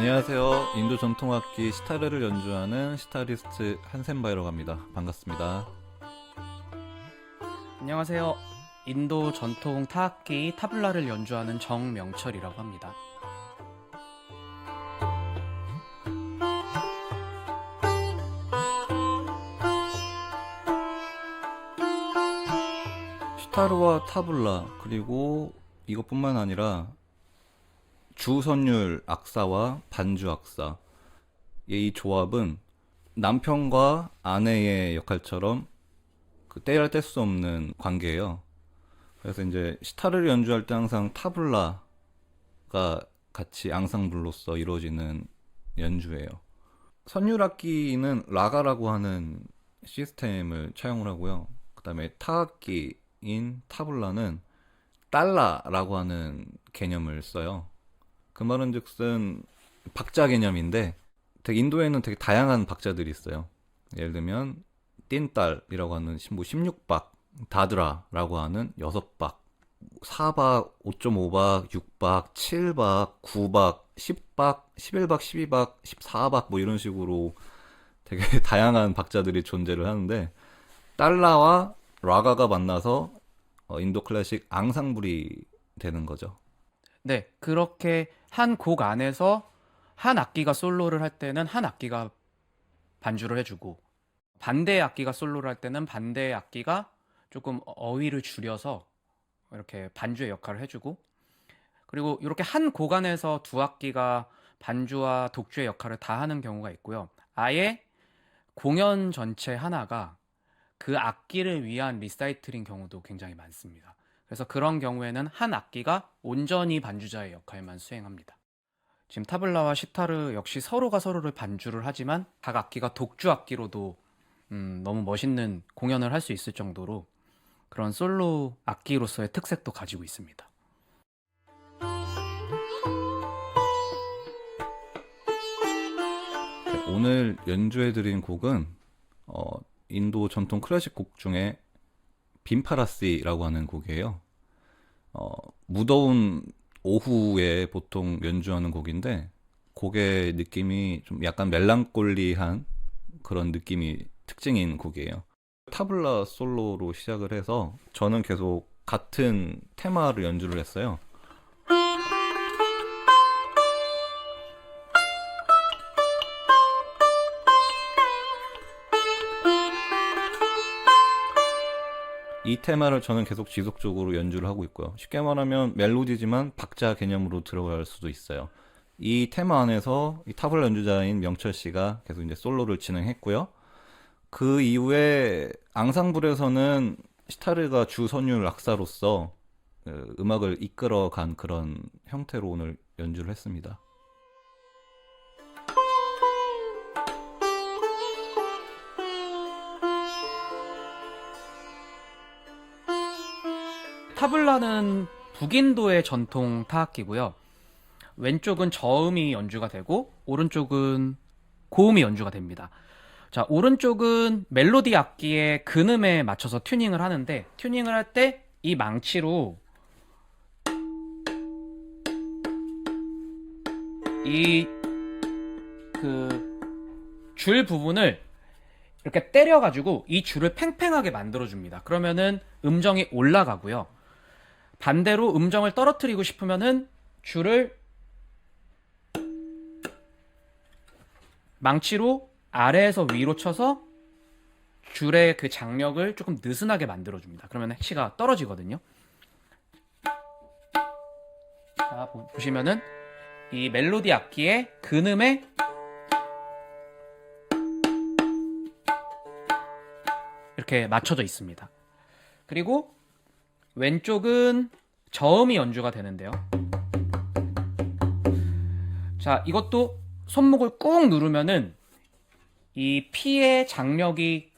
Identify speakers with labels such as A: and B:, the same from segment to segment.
A: 안녕하세요. 인도 전통악기 시타르를 연주하는 시타리스트 한센바이라고 합니다. 반갑습니다.
B: 안녕하세요. 인도 전통 타악기 타블라를 연주하는 정명철이라고 합니다.
A: 시타르와 타블라, 그리고 이것뿐만 아니라 주선율 악사와 반주 악사, 이 조합은 남편과 아내의 역할처럼 떼할 뗄 수 없는 관계예요. 그래서 이제 시타르를 연주할 때 항상 타블라가 같이 앙상블로서 이루어지는 연주예요. 선율악기는 라가라고 하는 시스템을 차용을 하고요. 그 다음에 타악기인 타블라는 달라라고 하는 개념을 써요. 그 말은 즉슨 박자 개념인데, 인도에는 되게 다양한 박자들이 있어요. 예를 들면 띵딸이라고 하는 16박, 다드라라고 하는 6박, 4박, 5.5박, 6박, 7박, 9박, 10박, 11박, 12박, 14박 뭐 이런 식으로 되게 다양한 박자들이 존재를 하는데, 달라와 라가가 만나서 인도 클래식 앙상블이 되는 거죠.
B: 네, 그렇게 한 곡 안에서 한 악기가 솔로를 할 때는 한 악기가 반주를 해주고, 반대의 악기가 솔로를 할 때는 반대의 악기가 조금 어휘를 줄여서 이렇게 반주의 역할을 해주고, 그리고 이렇게 한 곡 안에서 두 악기가 반주와 독주의 역할을 다 하는 경우가 있고요. 아예 공연 전체 하나가 그 악기를 위한 리사이틀인 경우도 굉장히 많습니다. 그래서 그런 경우에는 한 악기가 온전히 반주자의 역할만 수행합니다. 지금 타블라와 시타르 역시 서로가 서로를 반주를 하지만 각 악기가 독주 악기로도 너무 멋있는 공연을 할 수 있을 정도로 그런 솔로 악기로서의 특색도 가지고 있습니다.
A: 오늘 연주해드린 곡은 인도 전통 클래식 곡 중에 빈파라시라고 하는 곡이에요. 무더운 오후에 보통 연주하는 곡인데, 곡의 느낌이 좀 약간 멜랑콜리한 그런 느낌이 특징인 곡이에요. 타블라 솔로로 시작을 해서 저는 계속 같은 테마를 연주를 했어요. 이 테마를 저는 계속 지속적으로 연주를 하고 있고요. 쉽게 말하면 멜로디지만 박자 개념으로 들어갈 수도 있어요. 이 테마 안에서 이 타블라 연주자인 명철 씨가 계속 이제 솔로를 진행했고요. 그 이후에 앙상블에서는 시타르가 주 선율 악사로서 음악을 이끌어간 그런 형태로 오늘 연주를 했습니다.
B: 타블라는 북인도의 전통 타악기고요. 왼쪽은 저음이 연주가 되고 오른쪽은 고음이 연주가 됩니다. 자, 오른쪽은 멜로디 악기의 근음에 맞춰서 튜닝을 하는데, 튜닝을 할 때 이 망치로 이 줄 부분을 이렇게 때려가지고 이 줄을 팽팽하게 만들어줍니다. 그러면은 음정이 올라가고요. 반대로 음정을 떨어뜨리고 싶으면은 줄을 망치로 아래에서 위로 쳐서 줄의 그 장력을 조금 느슨하게 만들어줍니다. 그러면 해치가 떨어지거든요. 자, 보시면은 이 멜로디 악기의 근음에 이렇게 맞춰져 있습니다. 그리고 왼쪽은 저음이 연주가 되는데요. 자, 이것도 손목을 꾹 누르면은 이 피의 장력이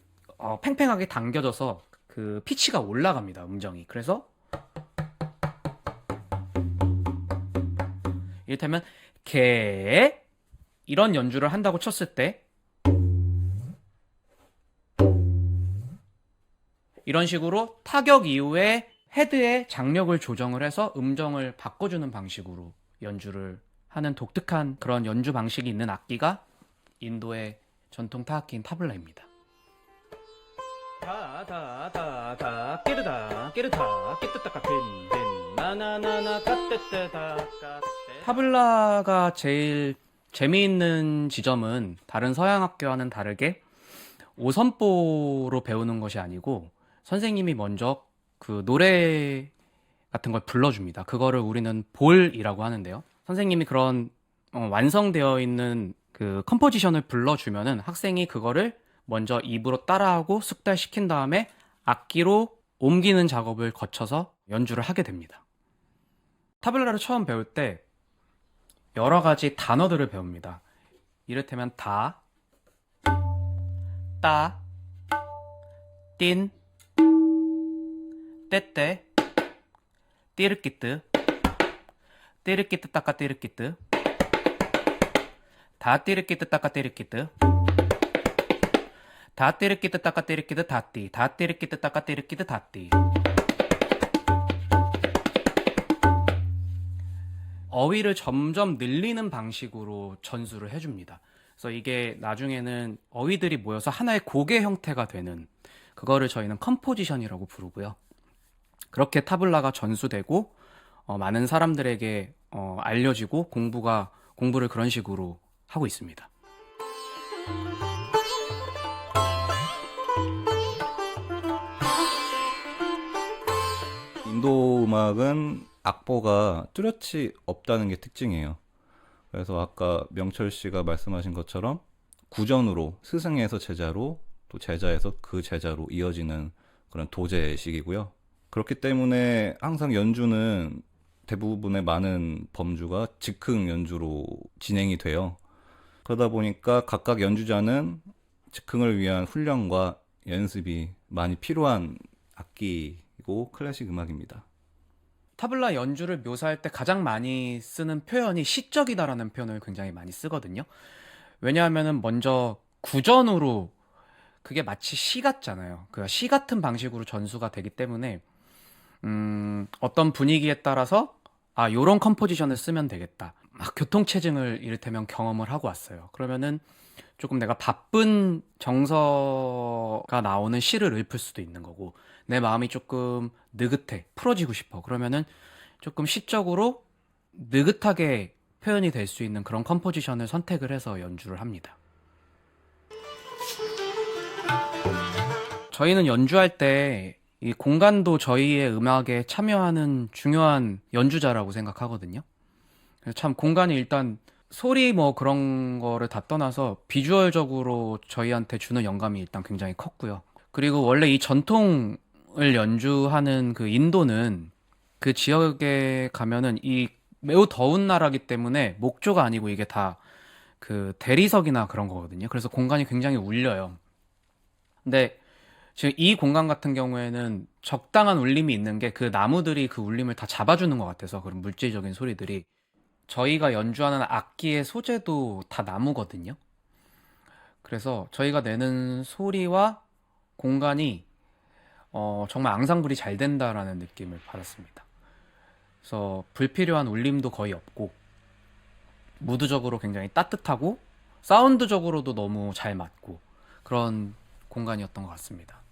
B: 팽팽하게 당겨져서 그 피치가 올라갑니다, 음정이. 그래서 이를테면 개 이런 연주를 한다고 쳤을 때 이런 식으로 타격 이후에 헤드의 장력을 조정을 해서 음정을 바꿔주는 방식으로 연주를 하는 독특한 그런 연주 방식이 있는 악기가 인도의 전통 타악기인 타블라입니다.
C: 다다다다 끼르다 끼르다 끼뜨다까 빈빈 나나나나 까뜨뜨다 까뜨.
B: 타블라가 제일 재미있는 지점은 다른 서양 악기와는 다르게 5선보로 배우는 것이 아니고 선생님이 먼저 그 노래 같은 걸 불러줍니다. 그거를 우리는 볼이라고 하는데요. 선생님이 그런 완성되어 있는 그 컴포지션을 불러주면은 학생이 그거를 먼저 입으로 따라하고 숙달시킨 다음에 악기로 옮기는 작업을 거쳐서 연주를 하게 됩니다. 타블라를 처음 배울 때 여러 가지 단어들을 배웁니다. 이를테면 다, 따, 띤, 떼떼, 띠르끼뜨, 띠르끼뜨 따까 띠르끼뜨, 다 띠르끼뜨 따까 띠르끼뜨, 다 띠르끼뜨 따까 띠르끼뜨 다띠, 다 띠르끼뜨 따까 띠르끼뜨 다띠. 어휘를 점점 늘리는 방식으로 전수를 해줍니다. 그래서 이게 나중에는 어휘들이 모여서 하나의 곡의 형태가 되는, 그거를 저희는 컴포지션이라고 부르고요. 그렇게 타블라가 전수되고 많은 사람들에게 알려지고 공부를 그런 식으로 하고 있습니다.
A: 인도 음악은 악보가 뚜렷이 없다는 게 특징이에요. 그래서 아까 명철 씨가 말씀하신 것처럼 구전으로, 스승에서 제자로, 또 제자에서 그 제자로 이어지는 그런 도제식이고요. 그렇기 때문에 항상 연주는 대부분의 많은 범주가 즉흥 연주로 진행이 돼요. 그러다 보니까 각각 연주자는 즉흥을 위한 훈련과 연습이 많이 필요한 악기이고 클래식 음악입니다.
B: 타블라 연주를 묘사할 때 가장 많이 쓰는 표현이 시적이다라는 표현을 굉장히 많이 쓰거든요. 왜냐하면은 먼저 구전으로, 그게 마치 시 같잖아요. 그 시 같은 방식으로 전수가 되기 때문에 어떤 분위기에 따라서 요런 컴포지션을 쓰면 되겠다. 막 교통체증을 이를테면 경험을 하고 왔어요. 그러면은 조금 내가 바쁜 정서가 나오는 시를 읊을 수도 있는 거고, 내 마음이 조금 느긋해, 풀어지고 싶어. 그러면은 조금 시적으로 느긋하게 표현이 될 수 있는 그런 컴포지션을 선택을 해서 연주를 합니다. 저희는 연주할 때 이 공간도 저희의 음악에 참여하는 중요한 연주자라고 생각하거든요. 그래서 참 공간이 일단 소리 뭐 그런 거를 다 떠나서 비주얼적으로 저희한테 주는 영감이 일단 굉장히 컸고요. 그리고 원래 이 전통을 연주하는 그 인도는 그 지역에 가면은 이 매우 더운 나라기 때문에 목조가 아니고 이게 다 그 대리석이나 그런 거거든요. 그래서 공간이 굉장히 울려요. 근데 지금 이 공간 같은 경우에는 적당한 울림이 있는 게 그 나무들이 그 울림을 다 잡아주는 것 같아서, 그런 물질적인 소리들이. 저희가 연주하는 악기의 소재도 다 나무거든요. 그래서 저희가 내는 소리와 공간이 정말 앙상블이 잘 된다라는 느낌을 받았습니다. 그래서 불필요한 울림도 거의 없고, 무드적으로 굉장히 따뜻하고 사운드적으로도 너무 잘 맞고 그런 공간이었던 것 같습니다.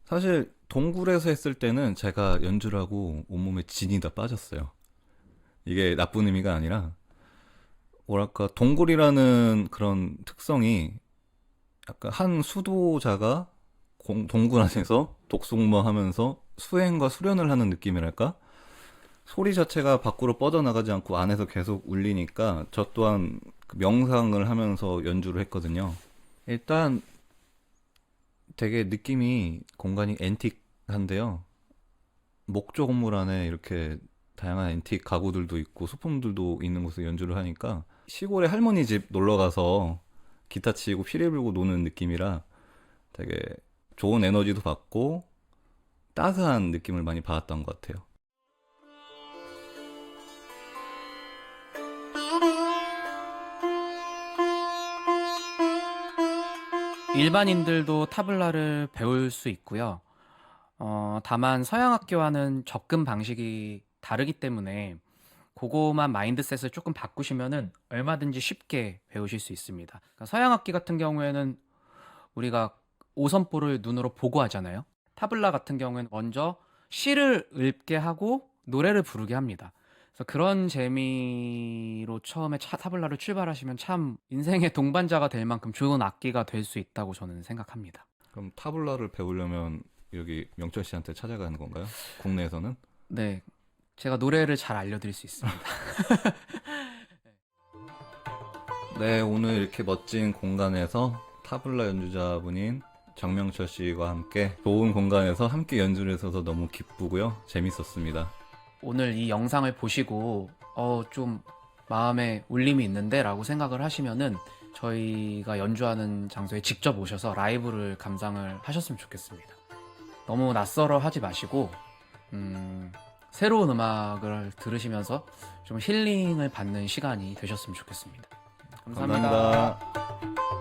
A: 사실 동굴에서 했을 때는 제가 연주를 하고 온몸에 진이 다 빠졌어요. 이게 나쁜 의미가 아니라 뭐랄까, 동굴이라는 그런 특성이 약간 한 수도자가 동굴 안에서 독송무하면서 수행과 수련을 하는 느낌이랄까? 소리 자체가 밖으로 뻗어나가지 않고 안에서 계속 울리니까 저 또한 그 명상을 하면서 연주를 했거든요. 일단 되게 느낌이, 공간이 앤틱한데요. 목조 건물 안에 이렇게 다양한 앤틱 가구들도 있고 소품들도 있는 곳에 연주를 하니까 시골의 할머니 집 놀러 가서 기타 치고 피리 불고 노는 느낌이라 되게 좋은 에너지도 받고 따스한 느낌을 많이 받았던 것 같아요.
B: 일반인들도 타블라를 배울 수 있고요. 다만 서양 악기와는 접근 방식이 다르기 때문에 그거만 마인드셋을 조금 바꾸시면은 얼마든지 쉽게 배우실 수 있습니다. 그러니까 서양 악기 같은 경우에는 우리가 5선보를 눈으로 보고 하잖아요. 타블라 같은 경우에는 먼저 시를 읽게 하고 노래를 부르게 합니다. 그래서 그런 재미로 처음에 타블라를 출발하시면 참 인생의 동반자가 될 만큼 좋은 악기가 될 수 있다고 저는 생각합니다.
A: 그럼 타블라를 배우려면 여기 명철 씨한테 찾아가는 건가요? 국내에서는?
B: 네, 제가 노래를 잘 알려드릴 수 있습니다.
A: 네, 오늘 이렇게 멋진 공간에서 타블라 연주자분인 정명철 씨와 함께 좋은 공간에서 함께 연주를 해서 너무 기쁘고요. 재밌었습니다.
B: 오늘 이 영상을 보시고 좀 마음에 울림이 있는데 라고 생각을 하시면은 저희가 연주하는 장소에 직접 오셔서 라이브를 감상을 하셨으면 좋겠습니다. 너무 낯설어 하지 마시고 새로운 음악을 들으시면서 좀 힐링을 받는 시간이 되셨으면 좋겠습니다. 감사합니다.
A: 감사합니다.